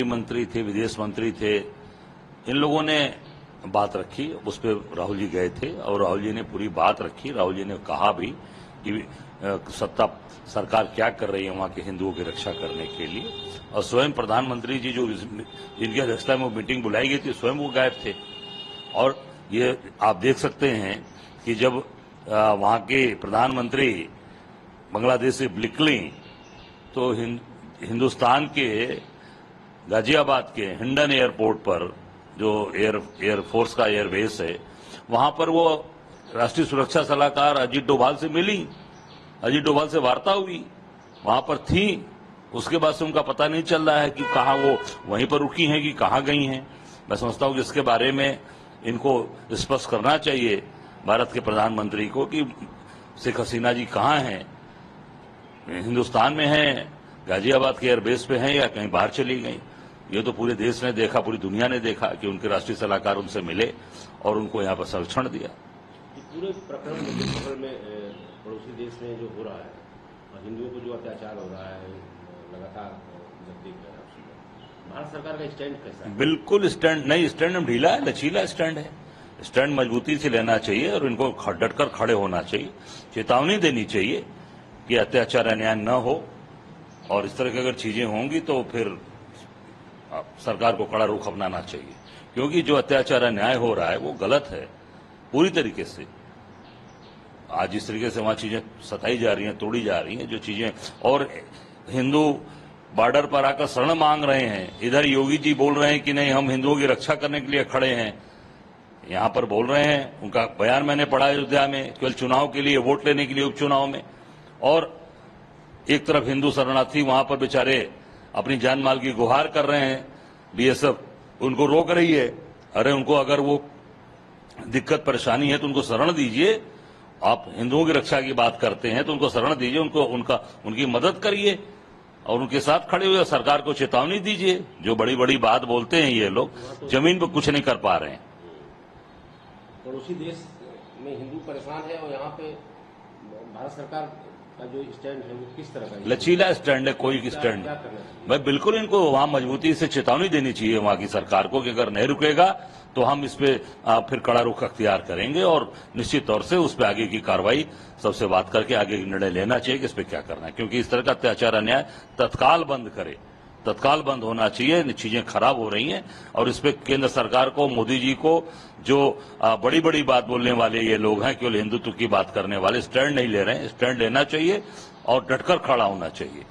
मंत्री थे, विदेश मंत्री थे, इन लोगों ने बात रखी, उस पर राहुल जी गए थे और राहुल जी ने पूरी बात रखी। राहुल जी ने कहा भी कि सत्ता सरकार क्या कर रही है वहां के हिंदुओं की रक्षा करने के लिए, और स्वयं प्रधानमंत्री जी जो जिनकी अध्यक्षता में वो मीटिंग बुलाई गई थी, स्वयं वो गायब थे। और ये आप देख सकते हैं कि जब वहां के प्रधानमंत्री बांग्लादेश से निकली तो हिंदुस्तान के गाजियाबाद के हिंडन एयरपोर्ट पर, जो एयरफोर्स का एयरबेस है, वहां पर वो राष्ट्रीय सुरक्षा सलाहकार अजीत डोभाल से मिली, अजीत डोभाल से वार्ता हुई, वहां पर थी। उसके बाद से उनका पता नहीं चल रहा है कि कहां वो वहीं पर रुकी हैं कि कहां गई हैं। मैं समझता हूं कि इसके बारे में इनको स्पष्ट करना चाहिए भारत के प्रधानमंत्री को कि शेख हसीना जी कहां हैं, हिंदुस्तान में हैं, गाजियाबाद के एयरबेस पे हैं या कहीं बाहर चली गई। ये तो पूरे देश ने देखा, पूरी दुनिया ने देखा कि उनके राष्ट्रीय सलाहकार उनसे मिले और उनको यहाँ पर संरक्षण दिया। पूरे प्रकरण में पड़ोसी देश में जो हो रहा है, हिंदुओं को जो अत्याचार हो रहा है लगातार, जब देख रहे हैं भारत सरकार का स्टैंड कैसा है? बिल्कुल स्टैंड नहीं, स्टैंड ढीला है, लचीला स्टैंड है। स्टैंड मजबूती से लेना चाहिए और इनको डटकर खड़े होना चाहिए, चेतावनी देनी चाहिए कि अत्याचार अन्याय न हो, और इस तरह की अगर चीजें होंगी तो फिर सरकार को कड़ा रुख अपनाना चाहिए, क्योंकि जो अत्याचार अन्याय हो रहा है वो गलत है पूरी तरीके से। आज जिस तरीके से वहां चीजें सताई जा रही हैं, तोड़ी जा रही हैं, जो चीजें, और हिंदू बॉर्डर पर आकर शरण मांग रहे हैं। इधर योगी जी बोल रहे हैं कि नहीं, हम हिंदुओं की रक्षा करने के लिए खड़े हैं, यहां पर बोल रहे हैं। उनका बयान मैंने पढ़ा अयोध्या में, केवल चुनाव के लिए, वोट लेने के लिए उपचुनाव में। और एक तरफ हिंदू शरणार्थी वहां पर बेचारे अपनी जान माल की गुहार कर रहे हैं, बीएसएफ उनको रोक रही है। अरे उनको अगर वो दिक्कत परेशानी है तो उनको शरण दीजिए। आप हिंदुओं की रक्षा की बात करते हैं तो उनको शरण दीजिए, उनकी मदद करिए और उनके साथ खड़े हुए सरकार को चेतावनी दीजिए। जो बड़ी बड़ी बात बोलते हैं ये लोग, जमीन पर कुछ नहीं कर पा रहे हैं। पड़ोसी देश में हिंदू परेशान है और यहाँ पे भारत सरकार का जो स्टैंड है वो किस तरह का? लचीला स्टैंड है, कोई स्टैंड। भाई बिल्कुल इनको वहां मजबूती से चेतावनी देनी चाहिए वहां की सरकार को कि अगर नहीं रुकेगा तो हम इस पे फिर कड़ा रुख अख्तियार करेंगे, और निश्चित तौर से उस पर आगे की कार्रवाई सबसे बात करके आगे निर्णय लेना चाहिए कि इस पे क्या करना है, क्योंकि इस तरह का अत्याचार अन्याय तत्काल बंद करे, तत्काल बंद होना चाहिए। चीजें खराब हो रही हैं और इस पे केंद्र सरकार को, मोदी जी को, जो बड़ी बड़ी बात बोलने वाले ये लोग हैं, केवल हिंदुत्व की बात करने वाले, स्टैंड नहीं ले रहे हैं, स्टैंड लेना चाहिए और डटकर खड़ा होना चाहिए।